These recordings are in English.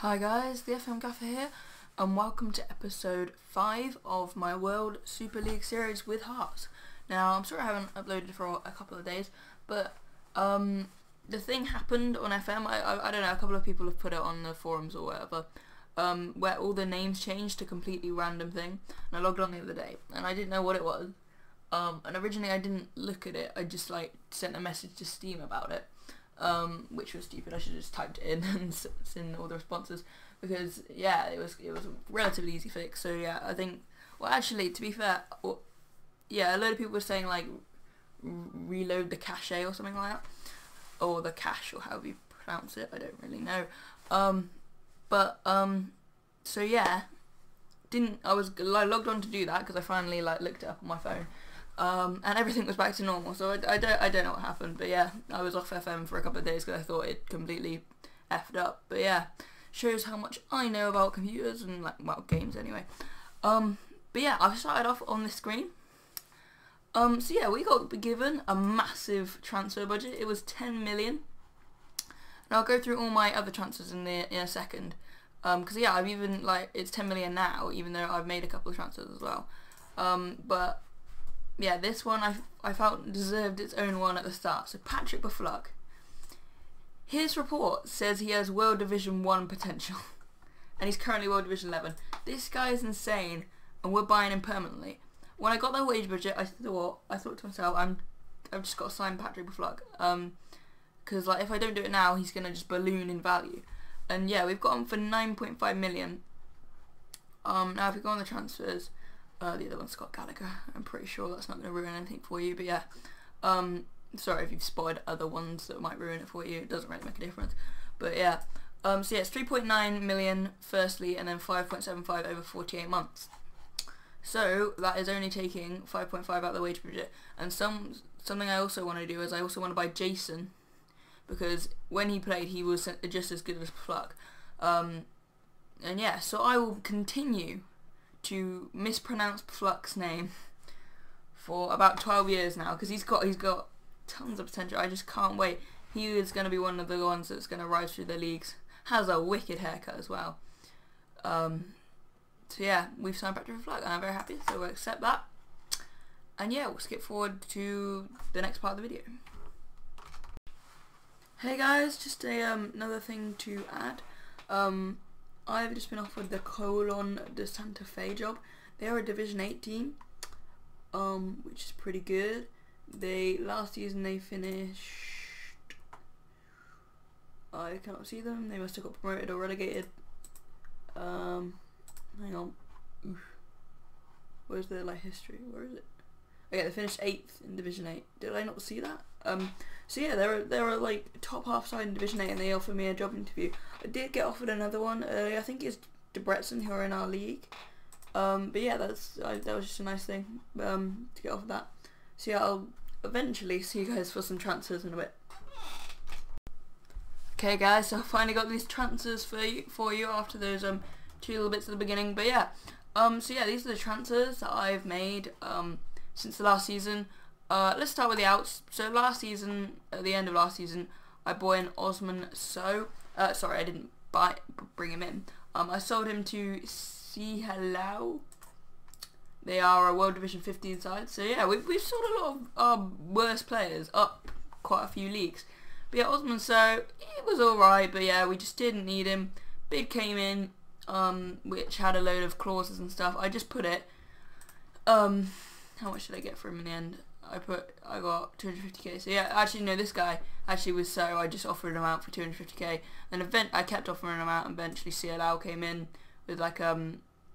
Hi guys, the FM Gaffer here, and welcome to episode 5 of my World Super League series with Hearts. Now, I'm sorry I haven't uploaded for a couple of days, but the thing happened on FM, I don't know, a couple of people have put it on the forums or whatever, where all the names changed to a completely random thing, and I logged on the other day, and I didn't know what it was, and originally I didn't look at it, I just sent a message to Steam about it. Which was stupid. I should have just typed it in and seen all the responses, because yeah, it was a relatively easy fix. So yeah, I think, well, actually, to be fair, yeah, a load of people were saying reload the cache or something like that, or the cache, or however you pronounce it. I don't really know. So yeah, I was logged on to do that because I finally looked it up on my phone. And everything was back to normal, so I don't know what happened, but yeah, I was off FM for a couple of days because I thought it completely effed up, but yeah, shows how much I know about computers and, well, games anyway. But yeah, I've started off on this screen. So yeah, we got given a massive transfer budget. It was 10 million, and I'll go through all my other transfers in a second, because yeah, I've even, it's 10 million now, even though I've made a couple of transfers as well, but yeah, this one I felt deserved its own one at the start. So Patrick Buffluck, his report says he has World Division 1 potential, and he's currently World Division 11. This guy is insane, and we're buying him permanently. When I got that wage budget, I thought to myself, I've just got to sign Patrick Buffluck, because if I don't do it now, he's gonna just balloon in value. And yeah, we've got him for 9.5 million. Now if we go on the transfers. The other one's Scott Gallagher. I'm pretty sure that's not going to ruin anything for you, but yeah. Sorry if you've spotted other ones that might ruin it for you. It doesn't really make a difference. But yeah. So yeah, it's 3.9 million firstly, and then 5.75 over 48 months. So that is only taking 5.5 out of the wage budget. And something I also want to do is I also want to buy Jason, because when he played, he was just as good as Pluck. And yeah, so I will continue to mispronounce Pluck's name for about 12 years now, because he's got tons of potential. I just can't wait. He is going to be one of the ones that's going to rise through the leagues. Has a wicked haircut as well. So yeah, we've signed Patrick Buffluck, and I'm very happy, so we'll accept that. And yeah, we'll skip forward to the next part of the video. Hey guys, just another thing to add. I've just been offered the Colon de Santa Fe job. They are a Division 8 team, which is pretty good. Last season they finished, I cannot see them. They must have got promoted or relegated. Hang on. Oof. Where's their history? Where is it? Okay, they finished 8th in Division 8. Did I not see that? So yeah, they're top half side in Division 8, and they offered me a job interview. I did get offered another one. I think it's Debrecen who are in our league. But yeah, that was just a nice thing to get offered that. So yeah, I'll eventually see you guys for some transfers in a bit. Okay guys, so I finally got these transfers for you after those two little bits at the beginning. But yeah, so yeah, these are the transfers that I've made since the last season. Let's start with the outs. So last season, at the end of last season, I bought in Osman So. Sorry, I didn't bring him in. I sold him to Hello. They are a World Division 15 side. So yeah, we've sold a lot of our worst players up quite a few leagues. But yeah, Osman So, it was alright, but yeah, we just didn't need him. Bid came in, which had a load of clauses and stuff. I just put it. How much did I get for him in the end? I got 250k. So yeah, actually no, this guy actually was So. I just offered him out for 250k, and I kept offering him out, and eventually CLL came in with a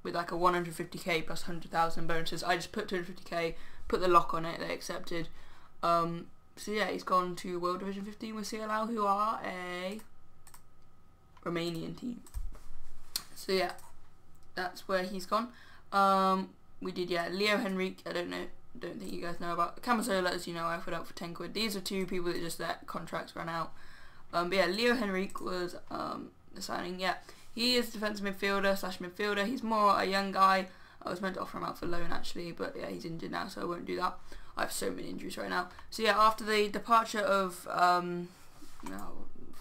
150k plus 100,000 bonuses. I just put 250k, put the lock on it, they accepted. So yeah, he's gone to World Division 15 with CLL, who are a Romanian team. So yeah, that's where he's gone. We did, yeah, Leo Henrique, don't think you guys know about. Camasola, as you know, I offered out for 10 quid. These are two people that just let contracts run out. But yeah, Leo Henrique was the signing. Yeah, he is defensive midfielder. He's more a young guy. I was meant to offer him out for loan actually, but yeah, he's injured now, so I won't do that. I have so many injuries right now. So yeah, after the departure of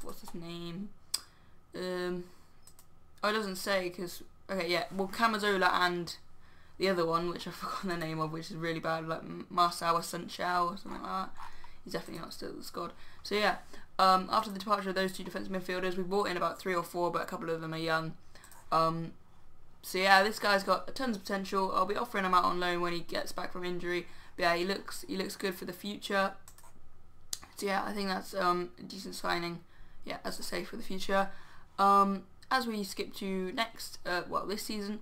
what's his name? Oh, it doesn't say, because, okay, yeah, well, Camazola and the other one, which I've forgotten the name of, which is really bad, like Marcel Sunshao or something like that. He's definitely not still at the squad. So yeah, after the departure of those two defensive midfielders, we brought in about 3 or 4, but a couple of them are young. So yeah, this guy's got tons of potential. I'll be offering him out on loan when he gets back from injury. But yeah, he looks good for the future. So yeah, I think that's a decent signing. Yeah, as I say, for the future. As we skip to next, this season.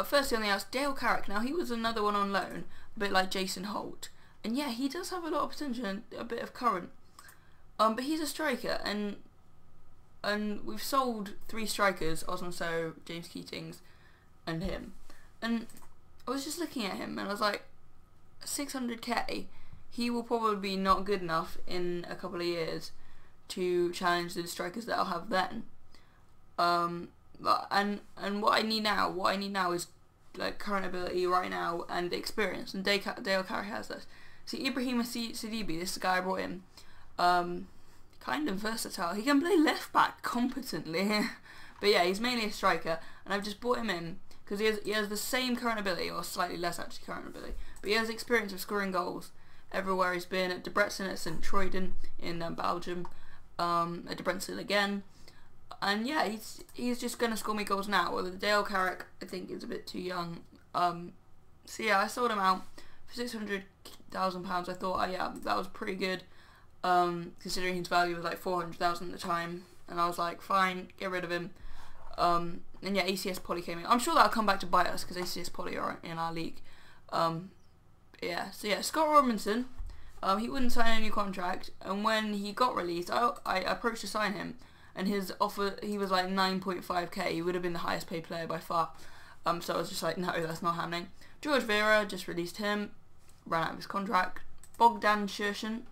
Firstly on the outs, Dale Carrick. Now he was another one on loan, a bit like Jason Holt. And yeah, he does have a lot of potential and a bit of current. But he's a striker, and we've sold 3 strikers, Osmonso, James Keatings, and him. And I was just looking at him, and I was like, 600k, he will probably be not good enough in a couple of years to challenge the strikers that I'll have then. And what I need now is like current ability right now and experience, and Dale Carrick has this. See, Ibrahima Sidibe, this guy I brought in, kind of versatile. He can play left back competently, but yeah, he's mainly a striker, and I've just brought him in because he has the same current ability, or slightly less actually current ability, but he has experience of scoring goals everywhere he's been, at Debrecen, at St. Truiden in Belgium, at Debrecen again. And yeah, he's just going to score me goals now. Well, Dale Carrick, I think, is a bit too young. So yeah, I sold him out for £600,000. I thought, oh yeah, that was pretty good, considering his value was like 400,000 at the time. And I was like, fine, get rid of him. And yeah, ACS Poly came in. I'm sure that'll come back to bite us because ACS Poly are in our league. Yeah, so yeah, Scott Robinson, he wouldn't sign a new contract, and when he got released, I approached to sign him. And his offer, he was like 9.5k. He would have been the highest paid player by far. So I was just like, no, that's not happening. George Vera, just released him, ran out of his contract. Bogdan Shurshin,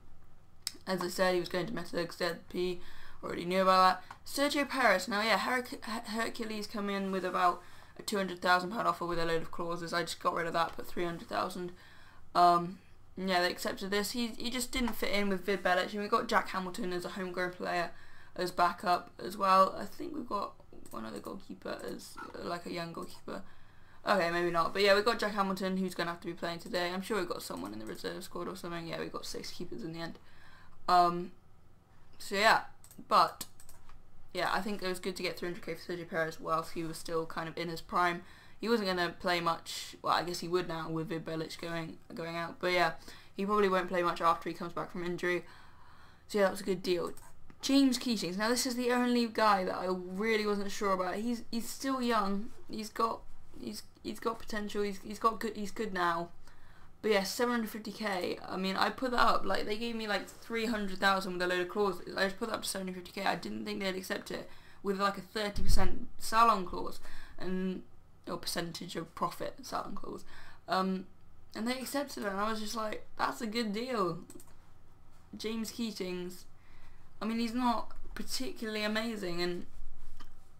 as I said, he was going to Metalurg ZP. Already knew about that. Sergio Perez. Now, yeah, Hercules come in with about a £200,000 offer with a load of clauses. I just got rid of that, put 300,000. Yeah, they accepted this. He just didn't fit in with Vid Belic, and we got Jack Hamilton as a homegrown player as backup as well. I think we've got one other goalkeeper as like a young goalkeeper. Okay, maybe not. But yeah, we've got Jack Hamilton, who's going to have to be playing today. I'm sure we've got someone in the reserve squad or something. Yeah, we've got 6 keepers in the end. So yeah, but yeah, I think it was good to get 300k for Sergio Perez whilst he was still kind of in his prime. He wasn't going to play much. Well, I guess he would now with Vid Belic going out. But yeah, he probably won't play much after he comes back from injury. So yeah, that was a good deal. James Keatings. Now this is the only guy that I really wasn't sure about. He's still young. He's got potential. He's good now. But yeah, 750k. I mean, I put that up. Like, they gave me like 300,000 with a load of clauses. I just put that up to 750k. I didn't think they'd accept it with like a 30% salon clause or percentage of profit salon clause. And they accepted it, and I was just like, that's a good deal. James Keatings. I mean, he's not particularly amazing, and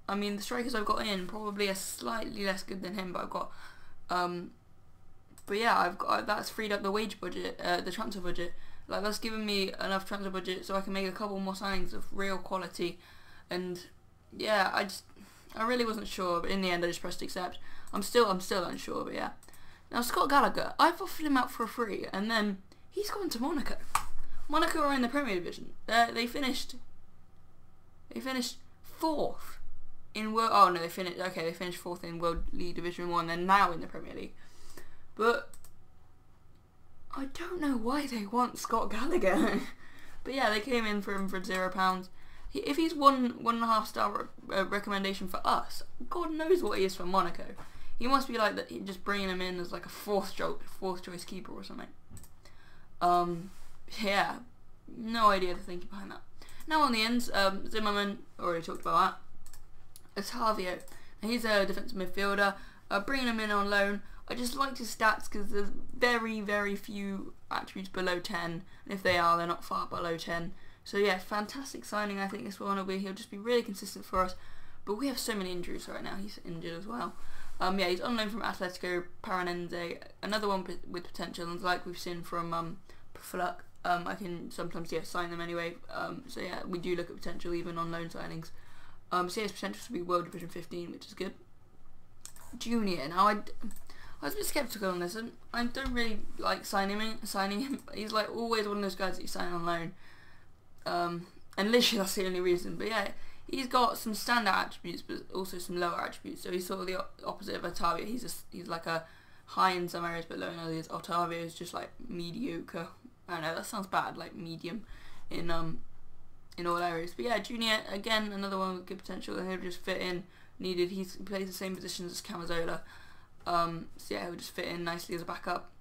I mean, the strikers I've got in probably are slightly less good than him, but I've got, but yeah, that's freed up the wage budget, the transfer budget. Like, that's given me enough transfer budget so I can make a couple more signings of real quality, and yeah, I really wasn't sure, but in the end I just pressed accept. I'm still unsure, but yeah. Now Scott Gallagher, I've offered him out for free, and then he's gone to Monaco. Monaco are in the Premier Division. They finished 4th in World. Oh no, they finished 4th in World League Division 1. They're now in the Premier League. But I don't know why they want Scott Gallagher. But yeah, they came in for him for £0. If he's 1.5 star recommendation for us, God knows what he is for Monaco. He must be like that. Just bringing him in as like a fourth choice keeper or something. Yeah, no idea the thinking behind that. Now on the ends, Zimmerman, already talked about that. Otavio, he's a defensive midfielder. Bringing him in on loan. I just liked his stats because there's very, very few attributes below 10. And if they are, they're not far below 10. So yeah, fantastic signing. I think this one will be. He'll just be really consistent for us. But we have so many injuries right now. He's injured as well. Yeah, he's on loan from Atletico Paranense. Another one with potential, and like we've seen from Fluck. I can sometimes sign them anyway. So yeah, we do look at potential even on loan signings. So he has potential to be World Division 15, which is good. Junior. Now I was a bit skeptical on this, and I don't really like signing him. He's like always one of those guys that you sign on loan. And literally that's the only reason. But yeah, he's got some standout attributes, but also some lower attributes. So he's sort of the opposite of Otavio. He's like a high in some areas, but low in others. Otavio is just like mediocre. I don't know, that sounds bad, like medium in all areas. But yeah, Junior, again, another one with good potential, and he'll just fit in needed. He plays the same positions as Camazola. So yeah, he'll just fit in nicely as a backup.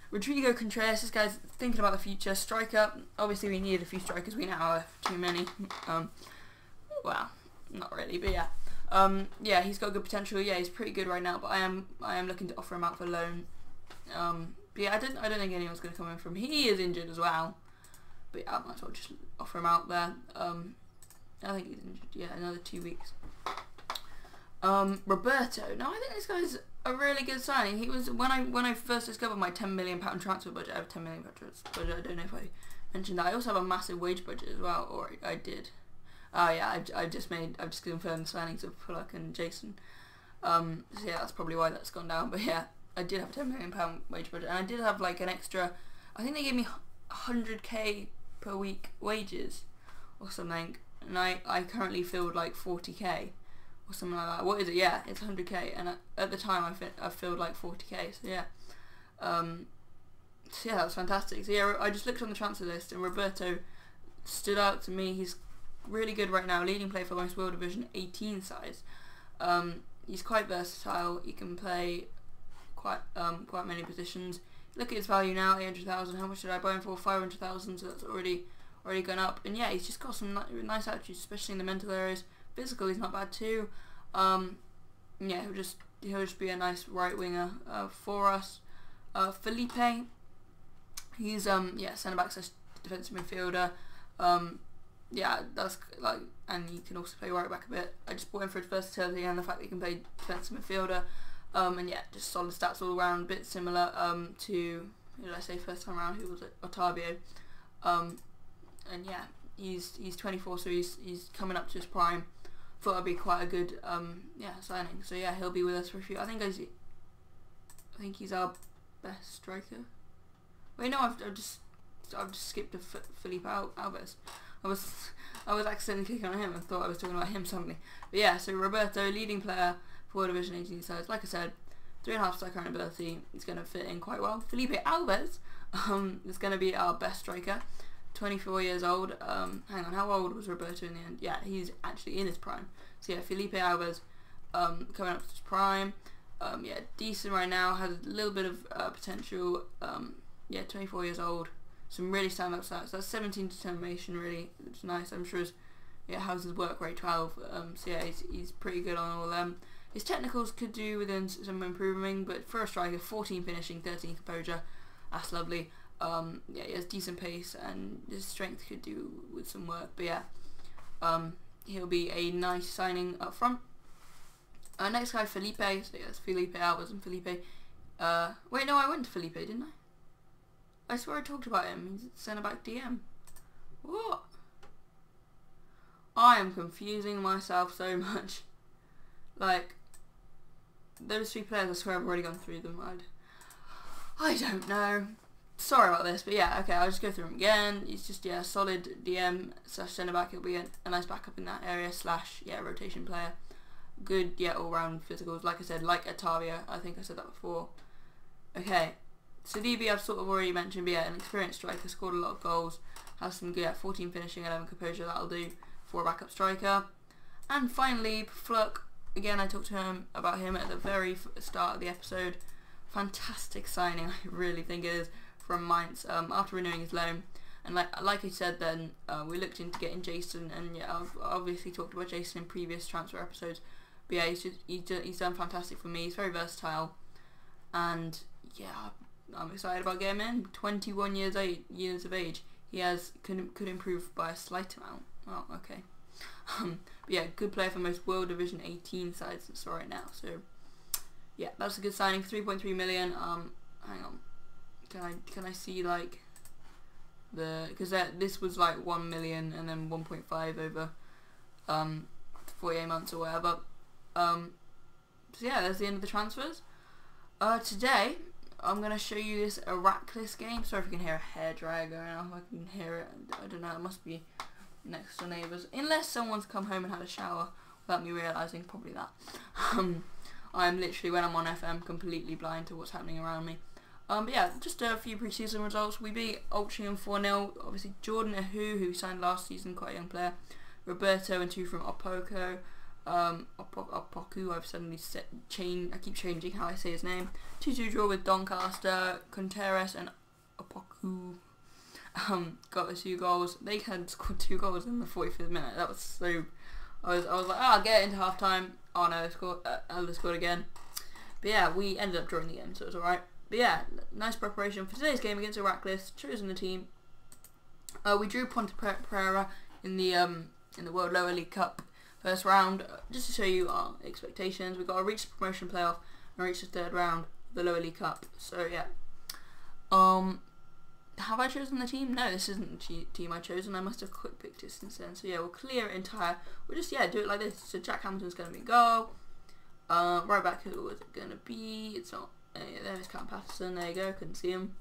Rodrigo Contreras, this guy's thinking about the future. Striker, obviously we needed a few strikers, we now have too many. Well, not really, but yeah. Yeah, he's got good potential. Yeah, he's pretty good right now, but I am looking to offer him out for loan. But yeah, I don't think anyone's going to come in from him. He is injured as well, but yeah, I might as well just offer him out there. I think he's injured. Yeah, another 2 weeks. Roberto. Now I think this guy's a really good signing. He was when I first discovered my £10 million transfer budget. I have a £10 million transfer budget. I don't know if I mentioned that. I also have a massive wage budget as well, or I did. Oh yeah, I've just confirmed the signings of Pullock and Jason. So yeah, that's probably why that's gone down. But yeah, I did have a £10 million wage budget, and I did have like an extra. I think they gave me 100k per week wages or something, and I currently filled like 40k. Or something like that. What is it? Yeah, it's 100k, and at the time I filled like 40k. So yeah, so yeah, that was fantastic. So yeah, I just looked on the transfer list, and Roberto stood out to me. He's really good right now, leading player for most World Division 18 sides. He's quite versatile. He can play quite many positions. Look at his value now, 800,000. How much did I buy him for? 500,000. So that's already gone up. And yeah, he's just got some nice attributes, especially in the mental areas. Physical, he's not bad too. Yeah, he'll just be a nice right winger for us. Felipe, he's yeah, centre back slash defensive midfielder. Yeah, that's like, and he can also play right back a bit. I just bought him for his versatility and the fact that he can play defensive midfielder. And yeah, just solid stats all around, a bit similar to, who did I say first time around? Who was it? Otavio. And yeah, he's 24, so he's coming up to his prime. Thought that'd be quite a good yeah, signing. So yeah, he'll be with us for a few. I think he's our best striker. Wait, no, I've just skipped to Felipe Alves. I was accidentally clicking on him and thought I was talking about him suddenly. But yeah, so Roberto, leading player for World Division 18 sides. Like I said, 3.5 star current ability. He's going to fit in quite well. Felipe Alves is going to be our best striker. 24 years old. Hang on, how old was Roberto in the end? Yeah, he's actually in his prime. So yeah, Felipe Alves coming up to his prime. Yeah, decent right now. Has a little bit of potential. Yeah, 24 years old. Some really stand-up stats. That's 17 determination. Really, it's nice. I'm sure how's his work rate? 12. So yeah, he's pretty good on all of them. His technicals could do within some improving, but for a striker, 14 finishing, 13 composure. That's lovely. Yeah, he has decent pace, and his strength could do with some work. But yeah, he'll be a nice signing up front. Next guy, Felipe. So yes, Felipe Alves and Felipe. Wait, no, I went to Felipe, didn't I? I swear I talked about him. He's centre back DM. What? I am confusing myself so much. Like, those three players, I swear I've already gone through them. I don't know. Sorry about this, but yeah, okay, I'll just go through him again. He's just, yeah, solid DM slash centre back. He'll be a nice backup in that area slash, yeah, rotation player. Good, yeah, all round physicals. Like I said, like Otavio. I think I said that before. Okay, Sidibe I've sort of already mentioned, but yeah, an experienced striker, scored a lot of goals. Has some good, yeah, 14 finishing, 11 composure. That'll do for a backup striker. And finally, Fluck. Again, I talked to him about him at the very start of the episode. Fantastic signing, I really think it is, from Mainz after renewing his loan. And like I said then, we looked into getting Jason, and yeah, I've obviously talked about Jason in previous transfer episodes. But yeah, he's done fantastic for me. He's very versatile, and yeah, I'm excited about getting him in. 21 years of age. He could improve by a slight amount. Oh, okay. But yeah, good player for most World Division 18 sides that's right now. So yeah, that's a good signing for 3.3 million. Hang on, can I see like because this was like 1 million and then 1.5 over 48 months or whatever. So yeah, that's the end of the transfers. Today, I'm going to show you this Heracles game. Sorry if you can hear a hairdryer going off. I can hear it. I don't know, it must be next to neighbours. Unless someone's come home and had a shower without me realising, probably that. I'm literally, when I'm on FM, completely blind to what's happening around me. But yeah, just a few pre-season results. We beat Altrincham 4-0. Obviously, Jordan Ahu, who signed last season, quite a young player. Roberto and 2 from Opoko. Opoku, I've suddenly I keep changing how I say his name. 2-2 draw with Doncaster. Contreras and Opoku got the 2 goals. They had scored 2 goals in the 45th minute. That was so... I was like, I'll get it into half time. Oh no, they scored again. But yeah, we ended up drawing the game, so it was alright. But yeah, nice preparation for today's game against Heracles. Chosen the team. We drew Ponte Prera in the World Lower League Cup first round, just to show you our expectations. We've got to reach the promotion playoff and reach the 3rd round of the Lower League Cup. So yeah. Have I chosen the team? No, this isn't the team I chosen. I must have quick picked it since then. So yeah, we'll clear it entire. We'll just, yeah, do it like this. So Jack Hamilton's going to be goal. Right back, who was it going to be? It's not. Yeah, there's Cam Patterson. There you go. Couldn't see him.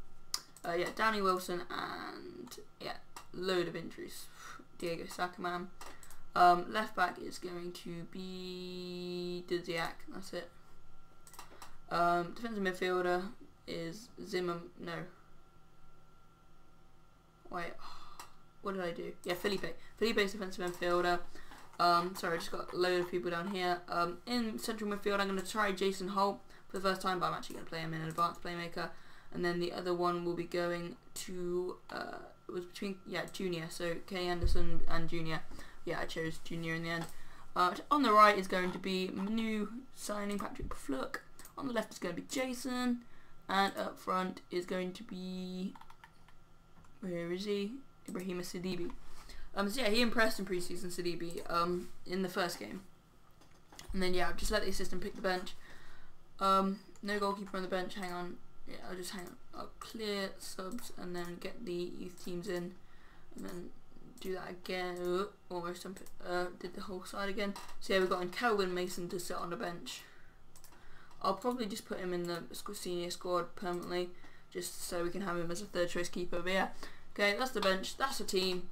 Yeah, Danny Wilson and yeah, load of injuries. Diego Sakaman. Left back is going to be Dudziak. That's it. Defensive midfielder is Zimmer. No. Wait. What did I do? Yeah, Felipe. Felipe's defensive midfielder. Sorry, I just got a load of people down here. In central midfield, I'm going to try Jason Holt for the first time, but I'm actually going to play him in an advanced playmaker. And then the other one will be going to, it was between, yeah, Junior. So Kay Anderson and Junior. Yeah, I chose Junior in the end. On the right is going to be new signing Patrick Fluck. On the left is going to be Jason. And up front is going to be, where is he? Ibrahima Sidibe. So yeah, he impressed in pre-season, Sidibe, in the first game. And then yeah, I've just let the assistant pick the bench. No goalkeeper on the bench, hang on. Yeah, I'll just hang on. I'll clear subs and then get the youth teams in. And then do that again. Almost did the whole side again. So yeah, we've got Kelvin Mason to sit on the bench. I'll probably just put him in the senior squad permanently, just so we can have him as a 3rd choice keeper. But yeah, okay, that's the bench, that's the team.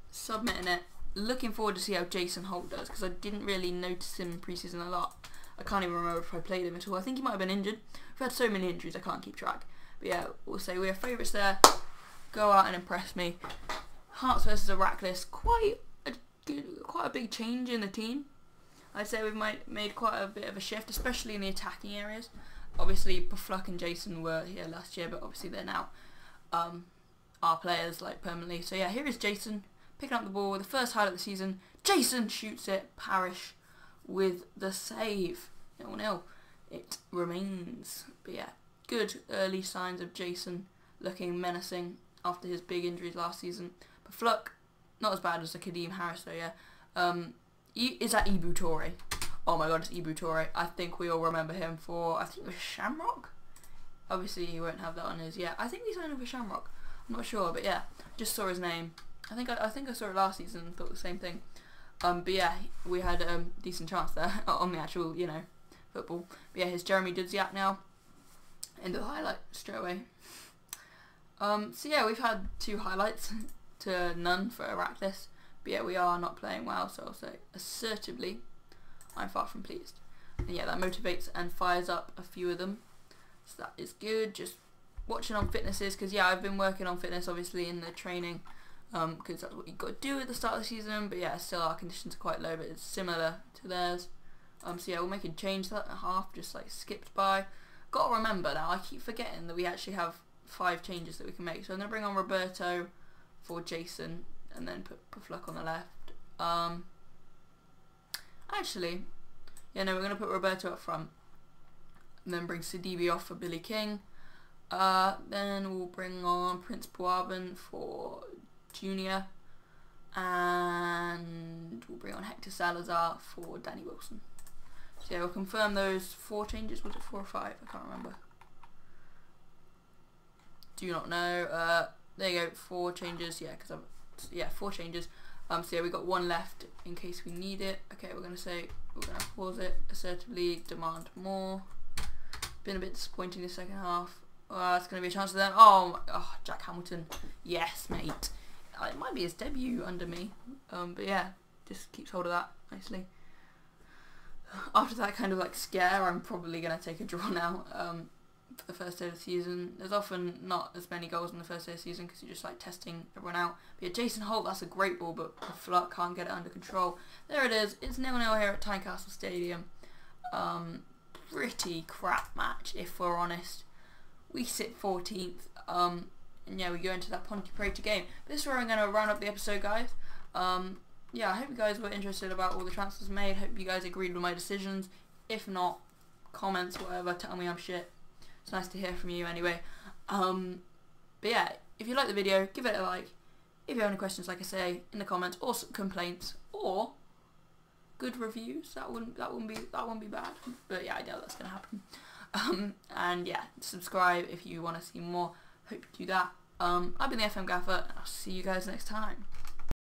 Submitting it. Looking forward to see how Jason Holt does, because I didn't really notice him in pre-season a lot. I can't even remember if I played him at all. I think he might have been injured. We've had so many injuries I can't keep track. But yeah, we'll say we have favourites there. Go out and impress me. Hearts versus Heracles. Quite a big change in the team. I'd say we've made quite a bit of a shift, especially in the attacking areas. Obviously, Fluck and Jason were here last year, but obviously they're now our players, like, permanently. So yeah, here is Jason picking up the ball. The first highlight of the season. Jason shoots it. Parish with the save. 0-0. It remains. But yeah, good early signs of Jason looking menacing after his big injuries last season. But Fluck, not as bad as the Kadeem Harris though, yeah. Is that Ibu Toure? Oh my god, it's Ibu Toure. I think we all remember him for, I think it was Shamrock? Obviously he won't have that on his, yeah. I think we signed him for Shamrock. I'm not sure, but yeah, just saw his name. I think I saw it last season and thought the same thing. But yeah, we had a decent chance there on the actual, you know, football. But yeah, here's Jeremy Dudziak now. End of the highlight straight away. So yeah, we've had 2 highlights to none for Heracles. But yeah, we are not playing well, so I'll say assertively, I'm far from pleased. And yeah, that motivates and fires up a few of them. So that is good. Just watching on fitnesses, because yeah, I've been working on fitness obviously in the training, because that's what you've got to do at the start of the season. But yeah, still our conditions are quite low, but it's similar to theirs. So yeah, we'll make a change that at half, just like skipped by. Got to remember now, I keep forgetting that we actually have 5 changes that we can make. So I'm going to bring on Roberto for Jason, and then put Fluck on the left. Actually, yeah, no, we're going to put Roberto up front, and then bring Sidibe off for Billy King. Then we'll bring on Prince Boabin for Junior, and we'll bring on Hector Salazar for Danny Wilson. So yeah, we'll confirm those 4 changes. Was it 4 or 5? I can't remember. Do not know. There you go, 4 changes. Yeah, 4 changes. So yeah, we got one left in case we need it. Okay, we're gonna pause it. Assertively demand more. Been a bit disappointing the second half. It's gonna be a chance for them. Oh, Jack Hamilton. Yes, mate. It might be his debut under me. But yeah, just keeps hold of that nicely. After that kind of like scare, I'm probably gonna take a draw now. For the first day of the season, there's often not as many goals in the first day of the season because you're just like testing everyone out. But yeah, Jason Holt, that's a great ball, but the Flut can't get it under control. There it is. It's 0-0 here at Tynecastle Stadium. Pretty crap match, if we're honest. We sit 14th. And yeah, we go into that Pontypridd game. This is where I'm going to round up the episode, guys. Yeah, I hope you guys were interested about all the transfers made. Hope you guys agreed with my decisions. If not, comments, whatever, tell me I'm shit. It's nice to hear from you anyway. But yeah, if you like the video, give it a like. If you have any questions, like I say, in the comments, or complaints, or good reviews, that wouldn't be bad. But yeah, I doubt that's gonna happen. And yeah, subscribe if you want to see more. Hope you do that. I've been the FM Gaffer, and I'll see you guys next time.